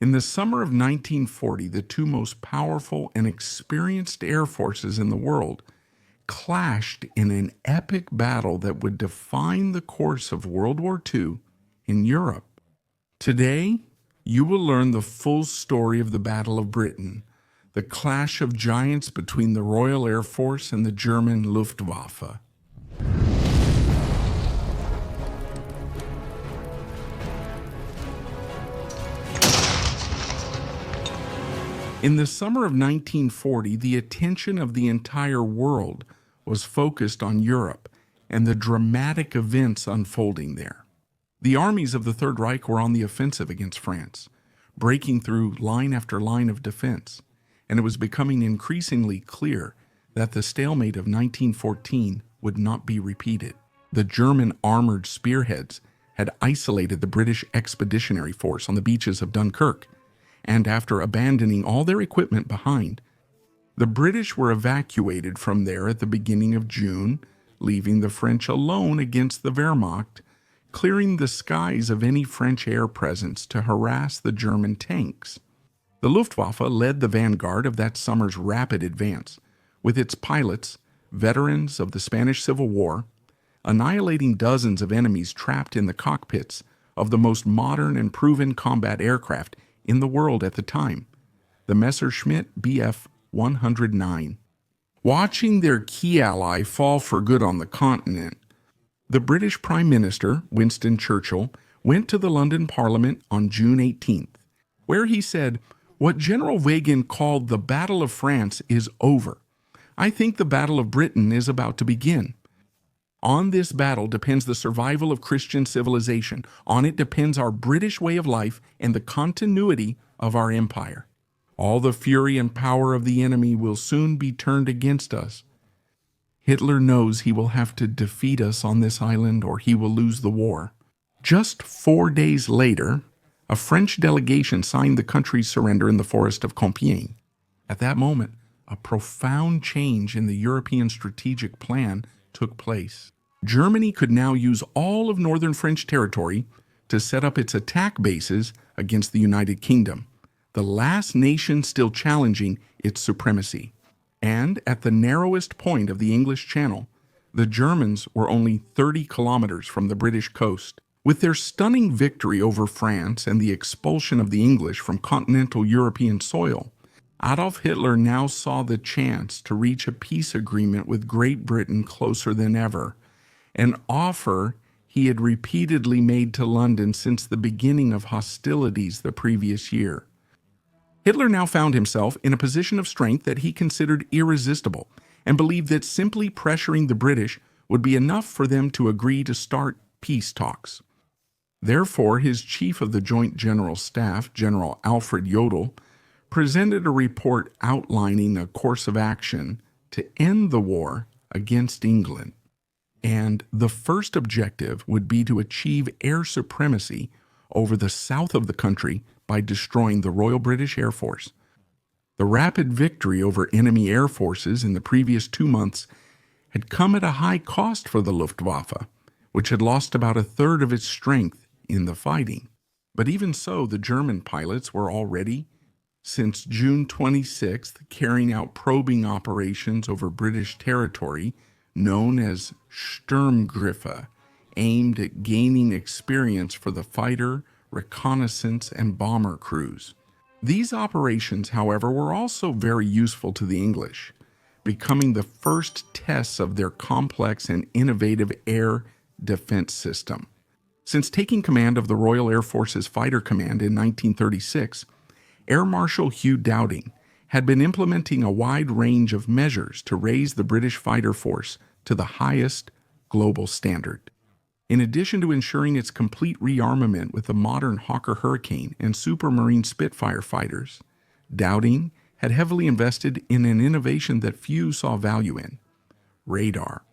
In the summer of 1940, the two most powerful and experienced air forces in the world clashed in an epic battle that would define the course of World War II in Europe. Today, you will learn the full story of the Battle of Britain, the clash of giants between the Royal Air Force and the German Luftwaffe. In the summer of 1940, the attention of the entire world was focused on Europe and the dramatic events unfolding there. The armies of the Third Reich were on the offensive against France, breaking through line after line of defense, and it was becoming increasingly clear that the stalemate of 1914 would not be repeated. The German armored spearheads had isolated the British Expeditionary Force on the beaches of Dunkirk, and after abandoning all their equipment behind, the British were evacuated from there at the beginning of June, leaving the French alone against the Wehrmacht, clearing the skies of any French air presence to harass the German tanks. The Luftwaffe led the vanguard of that summer's rapid advance, with its pilots, veterans of the Spanish Civil War, annihilating dozens of enemies trapped in the cockpits of the most modern and proven combat aircraft in the world at the time, the Messerschmitt Bf 109. Watching their key ally fall for good on the continent, the British Prime Minister, Winston Churchill, went to the London Parliament on June 18th, where he said, "What General Weygand called the Battle of France is over. I think the Battle of Britain is about to begin. On this battle depends the survival of Christian civilization. On it depends our British way of life and the continuity of our empire. All the fury and power of the enemy will soon be turned against us. Hitler knows he will have to defeat us on this island or he will lose the war." Just 4 days later, a French delegation signed the country's surrender in the forest of Compiègne. At that moment, a profound change in the European strategic plan took place. Germany could now use all of northern French territory to set up its attack bases against the United Kingdom, the last nation still challenging its supremacy. And at the narrowest point of the English Channel, the Germans were only 30 kilometers from the British coast. With their stunning victory over France and the expulsion of the English from continental European soil, Adolf Hitler now saw the chance to reach a peace agreement with Great Britain closer than ever, an offer he had repeatedly made to London since the beginning of hostilities the previous year. Hitler now found himself in a position of strength that he considered irresistible and believed that simply pressuring the British would be enough for them to agree to start peace talks. Therefore, his chief of the Joint General Staff, General Alfred Jodl, presented a report outlining a course of action to end the war against England. And the first objective would be to achieve air supremacy over the south of the country by destroying the Royal British Air Force. The rapid victory over enemy air forces in the previous 2 months had come at a high cost for the Luftwaffe, which had lost about a third of its strength in the fighting. But even so, the German pilots were already, since June 26th, carrying out probing operations over British territory known as Sturmgriffe, aimed at gaining experience for the fighter, reconnaissance, and bomber crews. These operations, however, were also very useful to the English, becoming the first tests of their complex and innovative air defense system. Since taking command of the Royal Air Force's Fighter Command in 1936, Air Marshal Hugh Dowding had been implementing a wide range of measures to raise the British fighter force to the highest global standard. In addition to ensuring its complete rearmament with the modern Hawker Hurricane and Supermarine Spitfire fighters, Dowding had heavily invested in an innovation that few saw value in: radar.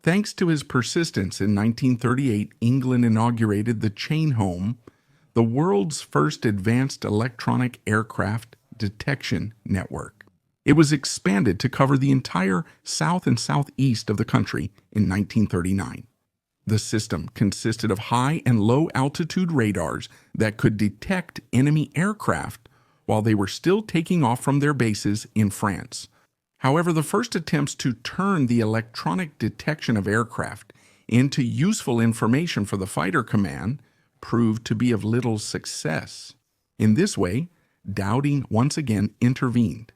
Thanks to his persistence, in 1938, England inaugurated the Chainhome, the world's first advanced electronic aircraft detection network. It was expanded to cover the entire south and southeast of the country in 1939. The system consisted of high and low altitude radars that could detect enemy aircraft while they were still taking off from their bases in France. However, the first attempts to turn the electronic detection of aircraft into useful information for the fighter command proved to be of little success. In this way, Dowding once again intervened,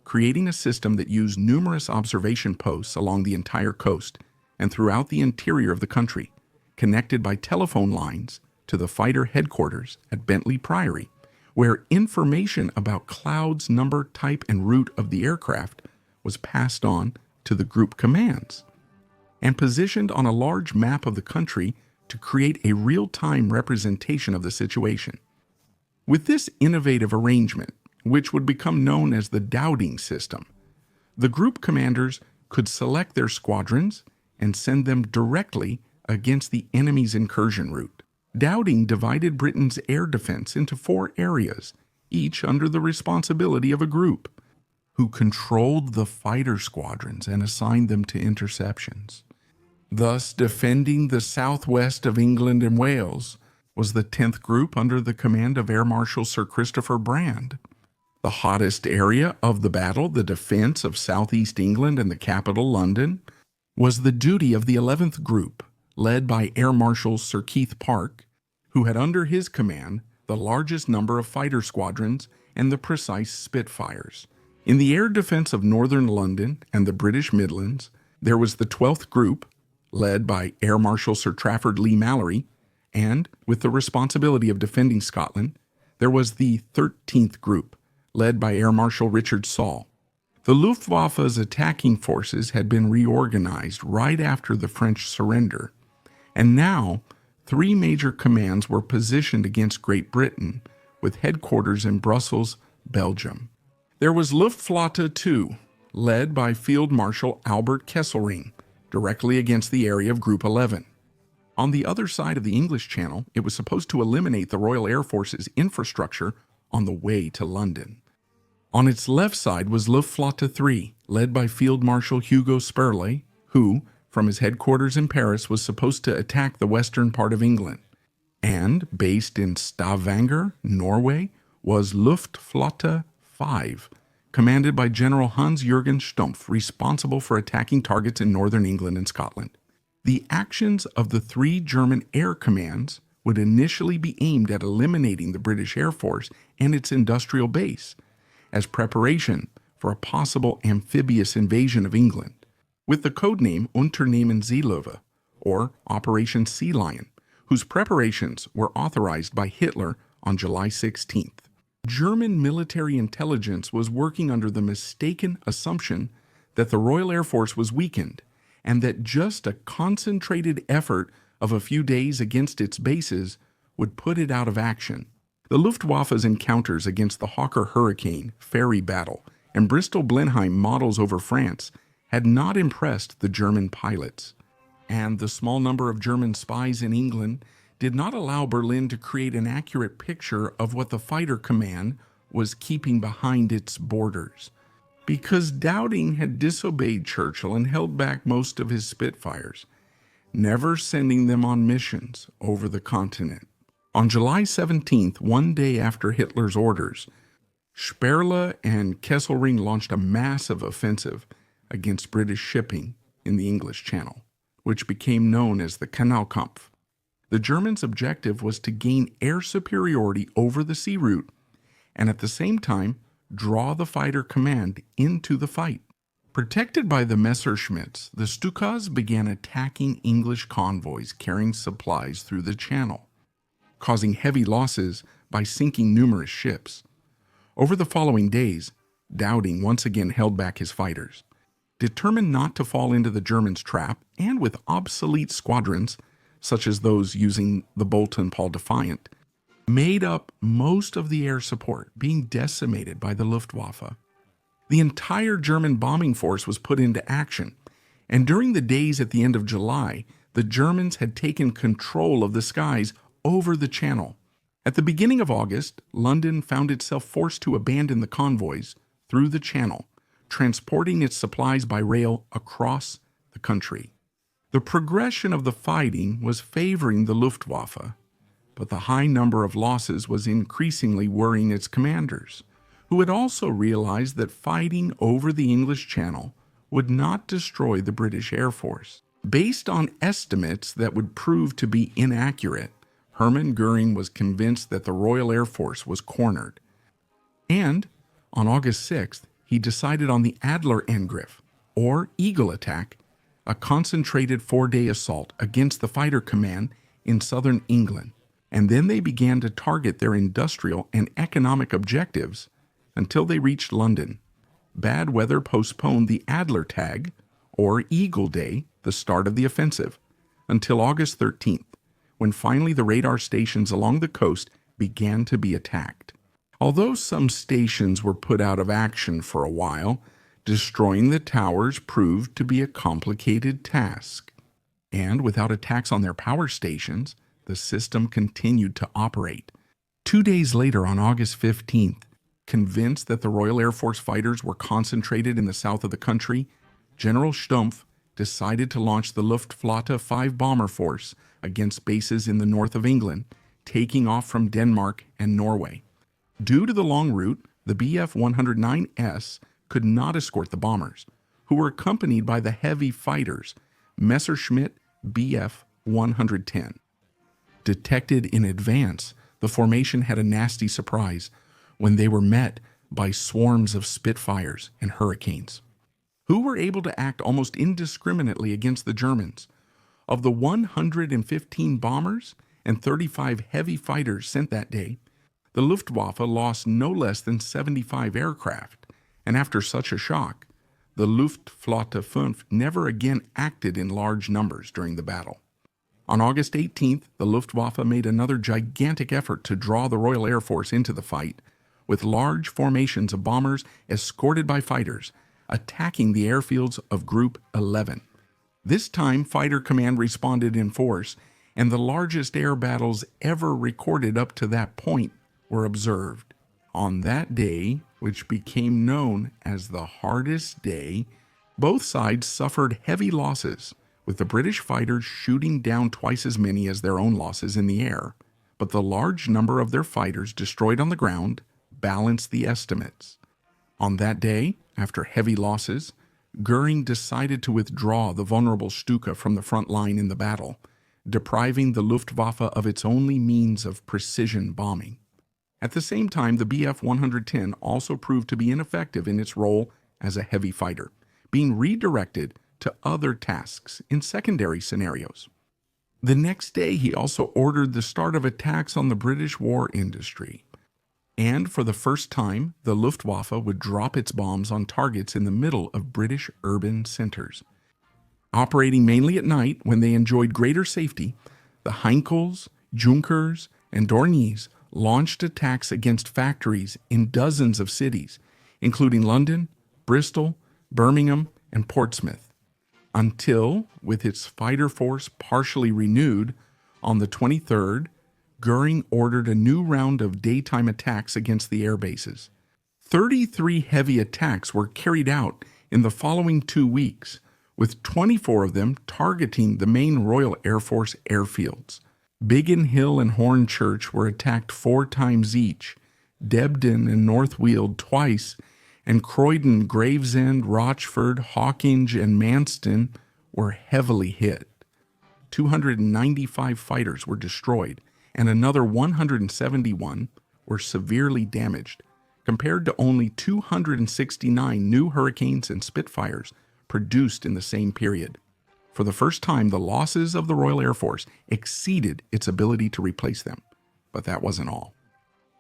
creating a system that used numerous observation posts along the entire coast and throughout the interior of the country, connected by telephone lines to the fighter headquarters at Bentley Priory, where information about clouds, number, type, and route of the aircraft was passed on to the group commands and positioned on a large map of the country to create a real-time representation of the situation. With this innovative arrangement, which would become known as the Dowding system, the group commanders could select their squadrons and send them directly against the enemy's incursion route. Dowding divided Britain's air defense into 4 areas, each under the responsibility of a group, who controlled the fighter squadrons and assigned them to interceptions. Thus, defending the southwest of England and Wales was the 10th Group under the command of Air Marshal Sir Christopher Brand. The hottest area of the battle, the defense of southeast England and the capital, London, was the duty of the 11th Group, led by Air Marshal Sir Keith Park, who had under his command the largest number of fighter squadrons and the precise Spitfires. In the air defense of northern London and the British Midlands, there was the 12th Group, led by Air Marshal Sir Trafford Leigh-Mallory, and, with the responsibility of defending Scotland, there was the 13th Group, led by Air Marshal Richard Saul. The Luftwaffe's attacking forces had been reorganized right after the French surrender, and now 3 major commands were positioned against Great Britain, with headquarters in Brussels, Belgium. There was Luftflotte 2, led by Field Marshal Albert Kesselring, directly against the area of Group 11. On the other side of the English Channel, it was supposed to eliminate the Royal Air Force's infrastructure on the way to London. On its left side was Luftflotte 3, led by Field Marshal Hugo Sperle, who, from his headquarters in Paris, was supposed to attack the western part of England. And, based in Stavanger, Norway, was Luftflotte 5, commanded by General Hans-Jürgen Stumpf, responsible for attacking targets in northern England and Scotland. The actions of the 3 German air commands would initially be aimed at eliminating the British Air Force and its industrial base, as preparation for a possible amphibious invasion of England, with the codename Unternehmen Seelöwe, or Operation Sea Lion, whose preparations were authorized by Hitler on July 16th. German military intelligence was working under the mistaken assumption that the Royal Air Force was weakened and that just a concentrated effort of a few days against its bases would put it out of action. The Luftwaffe's encounters against the Hawker Hurricane, Ferry Battle, and Bristol Blenheim models over France had not impressed the German pilots, and the small number of German spies in England did not allow Berlin to create an accurate picture of what the fighter command was keeping behind its borders. Because Dowding had disobeyed Churchill and held back most of his Spitfires, never sending them on missions over the continent. On July 17th, one day after Hitler's orders, Sperle and Kesselring launched a massive offensive against British shipping in the English Channel, which became known as the Kanalkampf. The Germans' objective was to gain air superiority over the sea route and at the same time draw the fighter command into the fight. Protected by the Messerschmitts, the Stukas began attacking English convoys carrying supplies through the channel, causing heavy losses by sinking numerous ships. Over the following days, Dowding once again held back his fighters. Determined not to fall into the Germans' trap, and with obsolete squadrons, such as those using the Bolton Paul Defiant, made up most of the air support, being decimated by the Luftwaffe. The entire German bombing force was put into action, and during the days at the end of July, the Germans had taken control of the skies over the Channel. At the beginning of August, London found itself forced to abandon the convoys through the Channel, transporting its supplies by rail across the country. The progression of the fighting was favoring the Luftwaffe, but the high number of losses was increasingly worrying its commanders, who had also realized that fighting over the English Channel would not destroy the British Air Force. Based on estimates that would prove to be inaccurate, Hermann Göring was convinced that the Royal Air Force was cornered. And on August 6th, he decided on the Adlerangriff, or Eagle Attack, a concentrated 4-day assault against the fighter command in southern England. And then they began to target their industrial and economic objectives until they reached London. Bad weather postponed the Adler Tag, or Eagle Day, the start of the offensive, until August 13th, when finally the radar stations along the coast began to be attacked. Although some stations were put out of action for a while, destroying the towers proved to be a complicated task. And without attacks on their power stations, the system continued to operate. 2 days later, on August 15th, convinced that the Royal Air Force fighters were concentrated in the south of the country, General Stumpf decided to launch the Luftflotte 5 bomber force against bases in the north of England, taking off from Denmark and Norway. Due to the long route, the Bf-109S could not escort the bombers, who were accompanied by the heavy fighters, Messerschmitt Bf-110. Detected in advance, the formation had a nasty surprise when they were met by swarms of Spitfires and Hurricanes, who were able to act almost indiscriminately against the Germans. Of the 115 bombers and 35 heavy fighters sent that day, the Luftwaffe lost no less than 75 aircraft, and after such a shock, the Luftflotte 5 never again acted in large numbers during the battle. On August 18th, the Luftwaffe made another gigantic effort to draw the Royal Air Force into the fight, with large formations of bombers escorted by fighters, attacking the airfields of Group 11. This time, Fighter Command responded in force, and the largest air battles ever recorded up to that point were observed. On that day, which became known as the hardest day, both sides suffered heavy losses, with the British fighters shooting down twice as many as their own losses in the air. But the large number of their fighters destroyed on the ground balanced the estimates. On that day, after heavy losses, Göring decided to withdraw the vulnerable Stuka from the front line in the battle, depriving the Luftwaffe of its only means of precision bombing. At the same time, the Bf-110 also proved to be ineffective in its role as a heavy fighter, being redirected to other tasks in secondary scenarios. The next day, he also ordered the start of attacks on the British war industry. And for the first time, the Luftwaffe would drop its bombs on targets in the middle of British urban centers. Operating mainly at night when they enjoyed greater safety, the Heinkels, Junkers, and Dorniers launched attacks against factories in dozens of cities, including London, Bristol, Birmingham, and Portsmouth, until, with its fighter force partially renewed, on the 23rd, Göring ordered a new round of daytime attacks against the air bases. 33 heavy attacks were carried out in the following 2 weeks, with 24 of them targeting the main Royal Air Force airfields. Biggin Hill and Hornchurch were attacked 4 times each, Debden and North Weald twice, and Croydon, Gravesend, Rochford, Hawkinge, and Manston were heavily hit. 295 fighters were destroyed, and another 171 were severely damaged, compared to only 269 new Hurricanes and Spitfires produced in the same period. For the first time, the losses of the Royal Air Force exceeded its ability to replace them. But that wasn't all.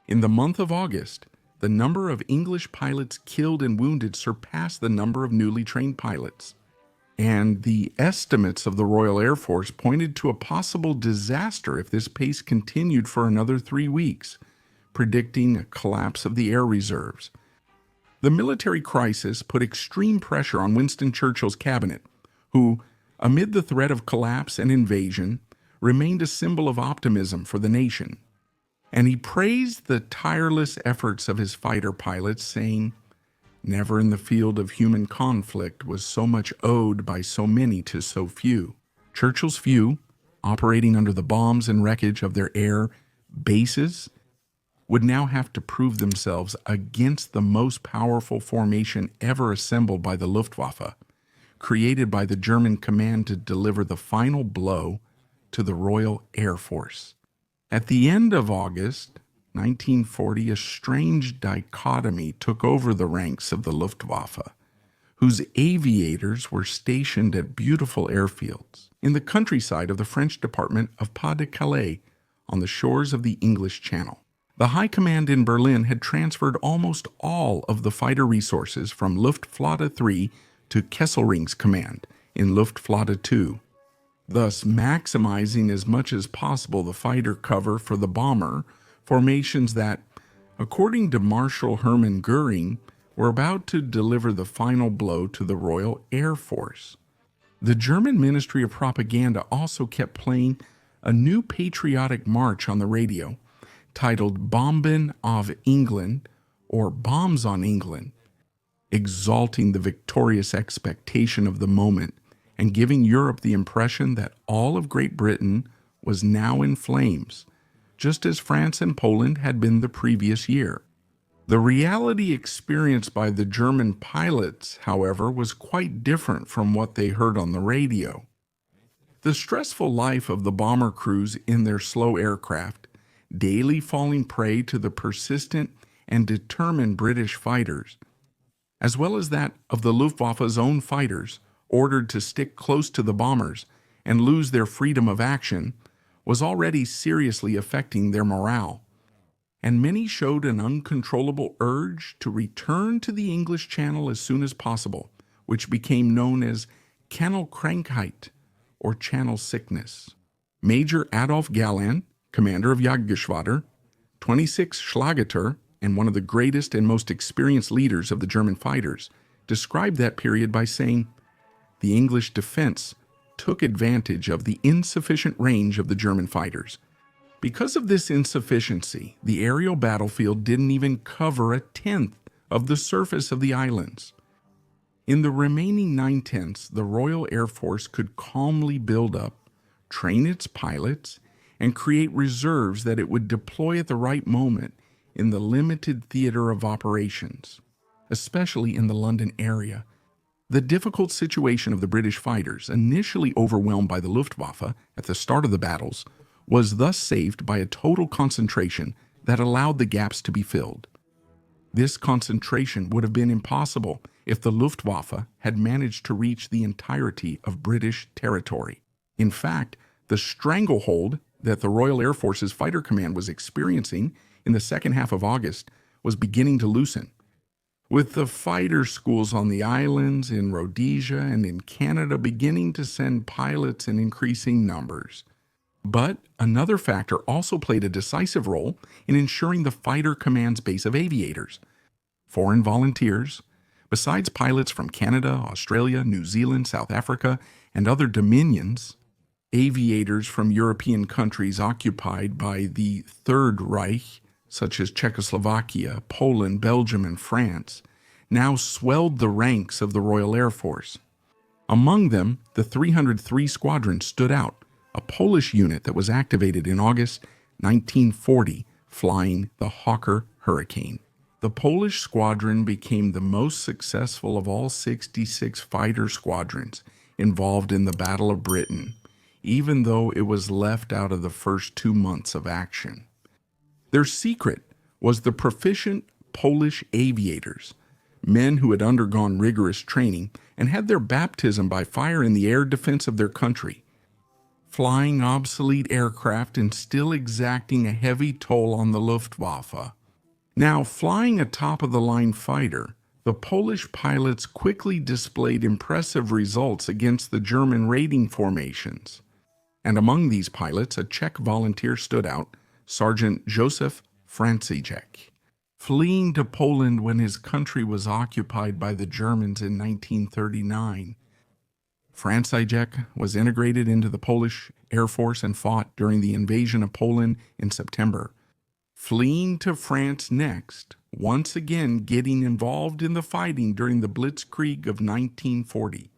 In the month of August, the number of English pilots killed and wounded surpassed the number of newly trained pilots. And the estimates of the Royal Air Force pointed to a possible disaster if this pace continued for another 3 weeks, predicting a collapse of the air reserves. The military crisis put extreme pressure on Winston Churchill's cabinet, who, amid the threat of collapse and invasion, remained a symbol of optimism for the nation. And he praised the tireless efforts of his fighter pilots, saying, "Never in the field of human conflict was so much owed by so many to so few." Churchill's few, operating under the bombs and wreckage of their air bases, would now have to prove themselves against the most powerful formation ever assembled by the Luftwaffe, created by the German command to deliver the final blow to the Royal Air Force. At the end of August 1940, a strange dichotomy took over the ranks of the Luftwaffe, whose aviators were stationed at beautiful airfields in the countryside of the French department of Pas-de-Calais on the shores of the English Channel. The High Command in Berlin had transferred almost all of the fighter resources from Luftflotte 3 to Kesselring's command in Luftflotte 2, thus maximizing as much as possible the fighter cover for the bomber formations that, according to Marshal Hermann Goering, were about to deliver the final blow to the Royal Air Force. The German Ministry of Propaganda also kept playing a new patriotic march on the radio, titled Bomben auf England, or Bombs on England, exalting the victorious expectation of the moment and giving Europe the impression that all of Great Britain was now in flames, just as France and Poland had been the previous year. The reality experienced by the German pilots, however, was quite different from what they heard on the radio. The stressful life of the bomber crews in their slow aircraft, daily falling prey to the persistent and determined British fighters, as well as that of the Luftwaffe's own fighters, ordered to stick close to the bombers and lose their freedom of action, was already seriously affecting their morale, and many showed an uncontrollable urge to return to the English Channel as soon as possible, which became known as Channelkrankheit, or channel sickness. Major Adolf Galland, commander of Jagdgeschwader, 26 Schlageter, and one of the greatest and most experienced leaders of the German fighters, described that period by saying, "The English defense took advantage of the insufficient range of the German fighters. Because of this insufficiency, the aerial battlefield didn't even cover a tenth of the surface of the islands. In the remaining 9/10ths, the Royal Air Force could calmly build up, train its pilots, and create reserves that it would deploy at the right moment in the limited theater of operations, especially in the London area." The difficult situation of the British fighters, initially overwhelmed by the Luftwaffe at the start of the battles, was thus saved by a total concentration that allowed the gaps to be filled. This concentration would have been impossible if the Luftwaffe had managed to reach the entirety of British territory. In fact, the stranglehold that the Royal Air Force's Fighter Command was experiencing in the second half of August was beginning to loosen, with the fighter schools on the islands, in Rhodesia, and in Canada beginning to send pilots in increasing numbers. But another factor also played a decisive role in ensuring the Fighter Command's base of aviators. Foreign volunteers, besides pilots from Canada, Australia, New Zealand, South Africa, and other dominions, aviators from European countries occupied by the Third Reich, such as Czechoslovakia, Poland, Belgium, and France, now swelled the ranks of the Royal Air Force. Among them, the 303 Squadron stood out, a Polish unit that was activated in August 1940, flying the Hawker Hurricane. The Polish squadron became the most successful of all 66 fighter squadrons involved in the Battle of Britain, even though it was left out of the first 2 months of action. Their secret was the proficient Polish aviators, men who had undergone rigorous training and had their baptism by fire in the air defense of their country, flying obsolete aircraft and still exacting a heavy toll on the Luftwaffe. Now, flying a top-of-the-line fighter, the Polish pilots quickly displayed impressive results against the German raiding formations. And among these pilots, a Czech volunteer stood out, Sergeant Josef Franciszek. Fleeing to Poland when his country was occupied by the Germans in 1939, Franciszek was integrated into the Polish Air Force and fought during the invasion of Poland in September. Fleeing to France next, once again getting involved in the fighting during the Blitzkrieg of 1940.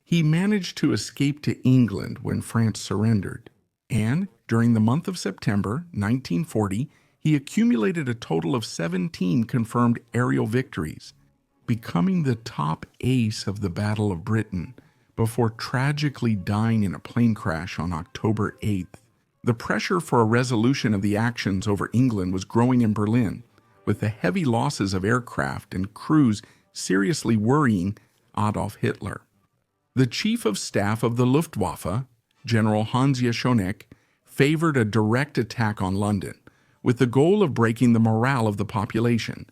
He managed to escape to England when France surrendered, and during the month of September 1940, he accumulated a total of 17 confirmed aerial victories, becoming the top ace of the Battle of Britain before tragically dying in a plane crash on October 8th. The pressure for a resolution of the actions over England was growing in Berlin, with the heavy losses of aircraft and crews seriously worrying Adolf Hitler. The Chief of Staff of the Luftwaffe, General Hans Jaschonek, favored a direct attack on London, with the goal of breaking the morale of the population.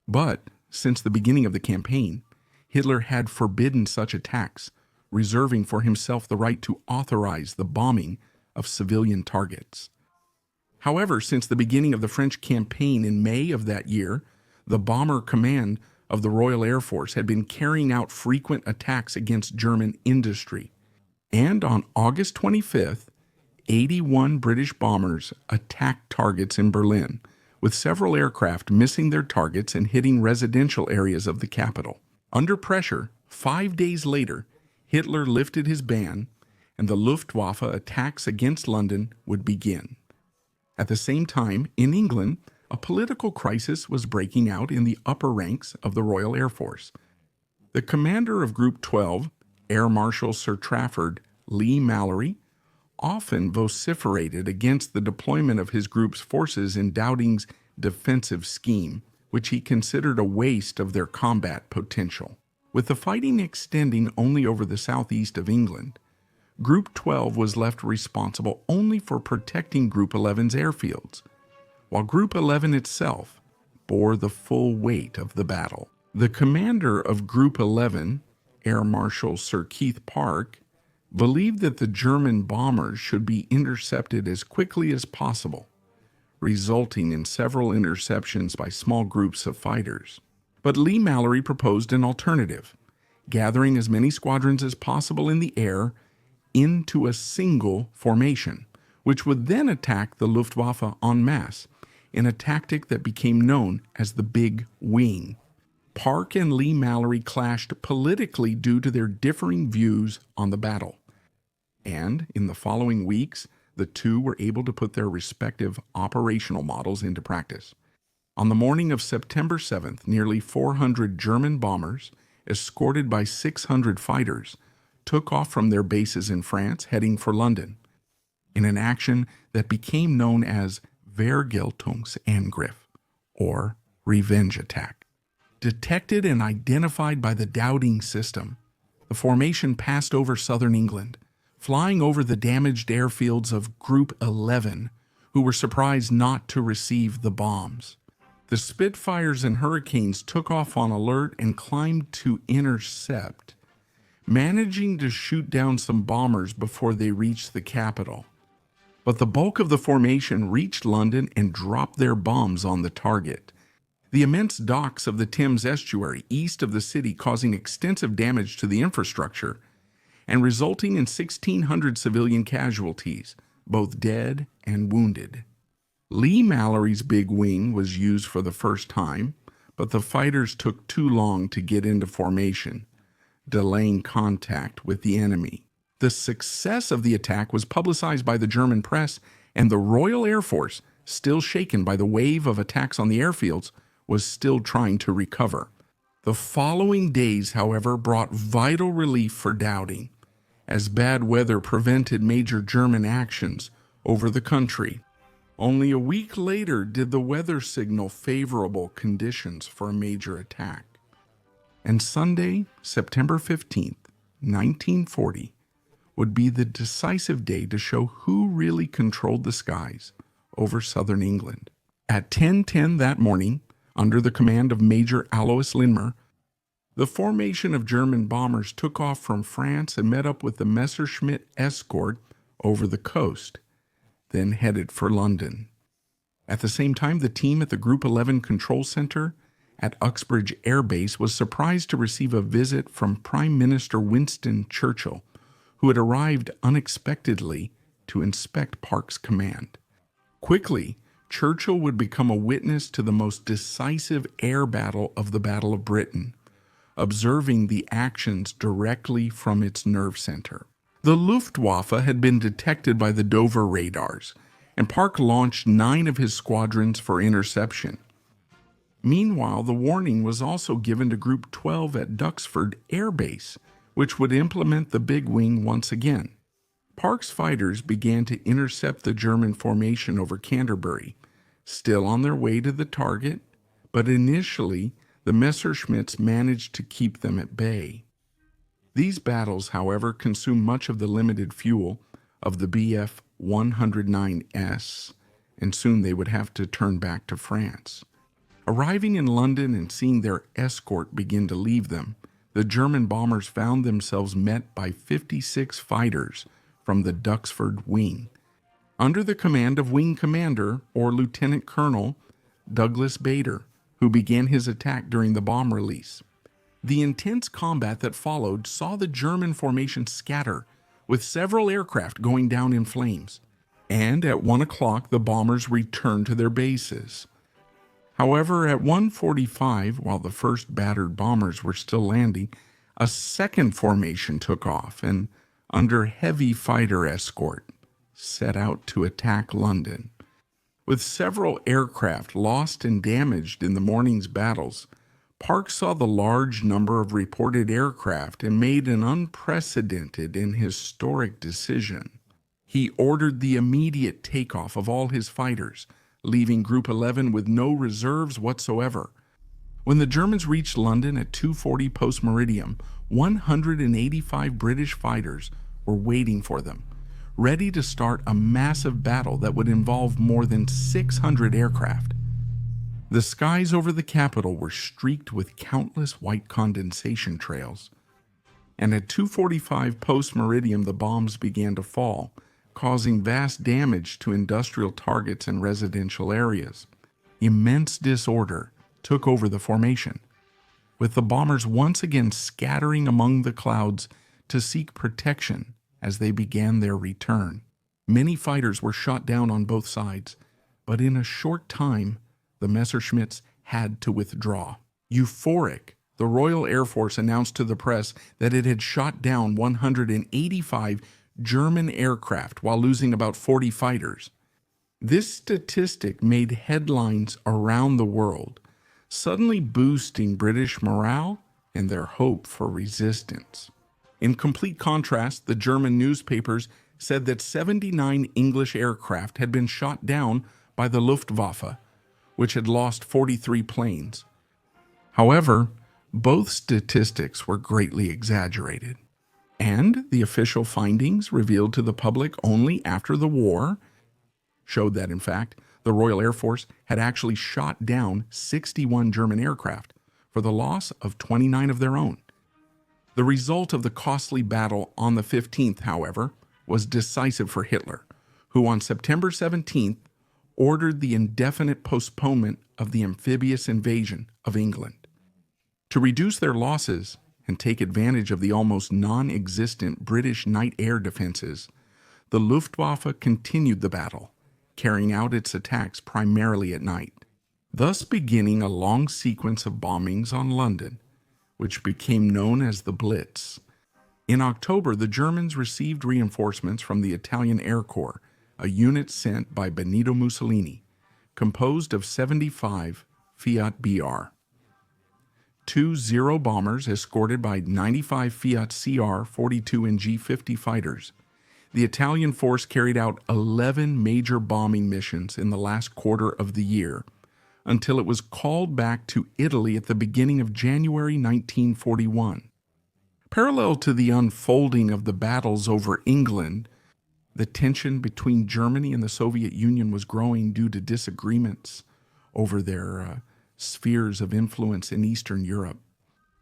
But, since the beginning of the campaign, Hitler had forbidden such attacks, reserving for himself the right to authorize the bombing of civilian targets. However, since the beginning of the French campaign in May of that year, the Bomber Command of the Royal Air Force had been carrying out frequent attacks against German industry. And on August 25th, 81 British bombers attacked targets in Berlin, with several aircraft missing their targets and hitting residential areas of the capital. Under pressure, 5 days later, Hitler lifted his ban, and the Luftwaffe attacks against London would begin. At the same time, in England, a political crisis was breaking out in the upper ranks of the Royal Air Force. The commander of Group 12, Air Marshal Sir Trafford Leigh-Mallory, often vociferated against the deployment of his group's forces in Dowding's defensive scheme, which he considered a waste of their combat potential. With the fighting extending only over the southeast of England, Group 12 was left responsible only for protecting Group 11's airfields, while Group 11 itself bore the full weight of the battle. The commander of Group 11, Air Marshal Sir Keith Park, believed that the German bombers should be intercepted as quickly as possible, resulting in several interceptions by small groups of fighters. But Leigh-Mallory proposed an alternative, gathering as many squadrons as possible in the air into a single formation, which would then attack the Luftwaffe en masse in a tactic that became known as the Big Wing. Park and Leigh-Mallory clashed politically due to their differing views on the battle. And in the following weeks, the two were able to put their respective operational models into practice. On the morning of September 7th, nearly 400 German bombers, escorted by 600 fighters, took off from their bases in France, heading for London, in an action that became known as Vergeltungsangriff, or revenge attack. Detected and identified by the Dowding system, the formation passed over southern England, flying over the damaged airfields of Group 11, who were surprised not to receive the bombs. The Spitfires and Hurricanes took off on alert and climbed to intercept, managing to shoot down some bombers before they reached the capital. But the bulk of the formation reached London and dropped their bombs on the target. The immense docks of the Thames estuary east of the city causing extensive damage to the infrastructure and resulting in 1,600 civilian casualties, both dead and wounded. Leigh-Mallory's Big Wing was used for the first time, but the fighters took too long to get into formation, delaying contact with the enemy. The success of the attack was publicized by the German press, and the Royal Air Force, still shaken by the wave of attacks on the airfields, was still trying to recover. The following days, however, brought vital relief for Dowding, as bad weather prevented major German actions over the country. Only a week later did the weather signal favorable conditions for a major attack. And Sunday, September 15th, 1940, would be the decisive day to show who really controlled the skies over southern England. At 10:10 that morning, under the command of Major Alois Lindmer, the formation of German bombers took off from France and met up with the Messerschmitt escort over the coast, then headed for London. At the same time, the team at the Group 11 Control Center at Uxbridge Air Base was surprised to receive a visit from Prime Minister Winston Churchill, who had arrived unexpectedly to inspect Park's command. Quickly, Churchill would become a witness to the most decisive air battle of the Battle of Britain, observing the actions directly from its nerve center. The Luftwaffe had been detected by the Dover radars, and Park launched 9 of his squadrons for interception. Meanwhile, the warning was also given to Group 12 at Duxford Air Base, which would implement the Big Wing once again. Park's fighters began to intercept the German formation over Canterbury, still on their way to the target, but initially the Messerschmitts managed to keep them at bay. These battles, however, consumed much of the limited fuel of the Bf 109S, and soon they would have to turn back to France. Arriving in London and seeing their escort begin to leave them, the German bombers found themselves met by 56 fighters from the Duxford Wing, under the command of Wing Commander or Lieutenant Colonel Douglas Bader, who began his attack during the bomb release. The intense combat that followed saw the German formation scatter, with several aircraft going down in flames, and at 1 o'clock the bombers returned to their bases. However, at 1:45, while the first battered bombers were still landing, a second formation took off and, under heavy fighter escort, set out to attack London. With several aircraft lost and damaged in the morning's battles, Park saw the large number of reported aircraft and made an unprecedented and historic decision. He ordered the immediate takeoff of all his fighters, leaving Group 11 with no reserves whatsoever. When the Germans reached London at 2:40 post-meridium, 185 British fighters were waiting for them, ready to start a massive battle that would involve more than 600 aircraft. The skies over the capital were streaked with countless white condensation trails, and at 2:45 post-meridium the bombs began to fall, causing vast damage to industrial targets and residential areas. Immense disorder took over the formation, with the bombers once again scattering among the clouds to seek protection as they began their return. Many fighters were shot down on both sides, but in a short time, the Messerschmitts had to withdraw. Euphoric, the Royal Air Force announced to the press that it had shot down 185 German aircraft while losing about 40 fighters. This statistic made headlines around the world, suddenly boosting British morale and their hope for resistance. In complete contrast, the German newspapers said that 79 English aircraft had been shot down by the Luftwaffe, which had lost 43 planes. However, both statistics were greatly exaggerated, and the official findings revealed to the public only after the war showed that, in fact, the Royal Air Force had actually shot down 61 German aircraft for the loss of 29 of their own. The result of the costly battle on the 15th, however, was decisive for Hitler, who on September 17th ordered the indefinite postponement of the amphibious invasion of England. To reduce their losses and take advantage of the almost non-existent British night air defenses, the Luftwaffe continued the battle, carrying out its attacks primarily at night, thus beginning a long sequence of bombings on London, which became known as the Blitz. In October, the Germans received reinforcements from the Italian Air Corps, a unit sent by Benito Mussolini, composed of 75 Fiat BR. 2 Zero bombers escorted by 95 Fiat CR 42 and G50 fighters. The Italian force carried out 11 major bombing missions in the last quarter of the year, until it was called back to Italy at the beginning of January 1941. Parallel to the unfolding of the battles over England, the tension between Germany and the Soviet Union was growing due to disagreements over their spheres of influence in Eastern Europe.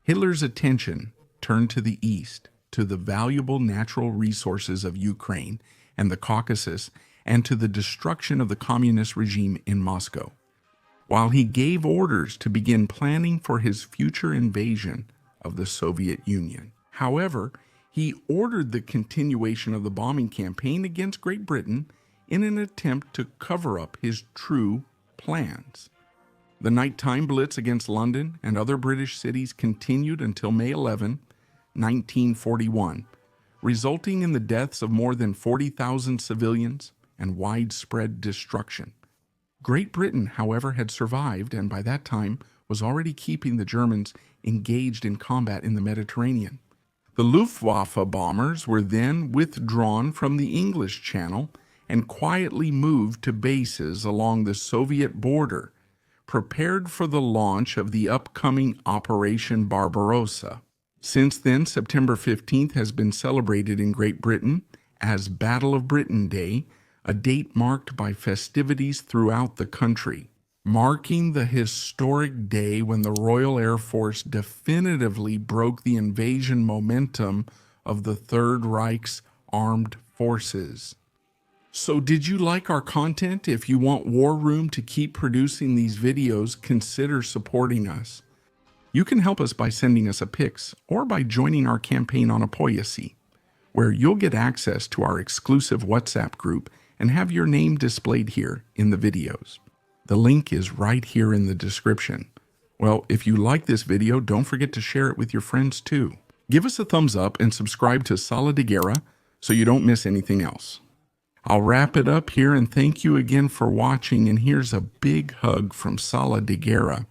Hitler's attention turned to the east, to the valuable natural resources of Ukraine and the Caucasus, and to the destruction of the communist regime in Moscow, while he gave orders to begin planning for his future invasion of the Soviet Union. However, he ordered the continuation of the bombing campaign against Great Britain in an attempt to cover up his true plans. The nighttime blitz against London and other British cities continued until May 11, 1941, resulting in the deaths of more than 40,000 civilians and widespread destruction. Great Britain, however, had survived and by that time was already keeping the Germans engaged in combat in the Mediterranean. The Luftwaffe bombers were then withdrawn from the English Channel and quietly moved to bases along the Soviet border, prepared for the launch of the upcoming Operation Barbarossa. Since then, September 15th has been celebrated in Great Britain as Battle of Britain Day, a date marked by festivities throughout the country, marking the historic day when the Royal Air Force definitively broke the invasion momentum of the Third Reich's armed forces. So did you like our content? If you want War Room to keep producing these videos, consider supporting us. You can help us by sending us a Pix or by joining our campaign on Apoyacy, where you'll get access to our exclusive WhatsApp group and have your name displayed here in the videos. The link is right here in the description. Well, if you like this video, don't forget to share it with your friends too. Give us a thumbs up and subscribe to Sala de Guerra so you don't miss anything else. I'll wrap it up here and thank you again for watching, and here's a big hug from Sala de Guerra.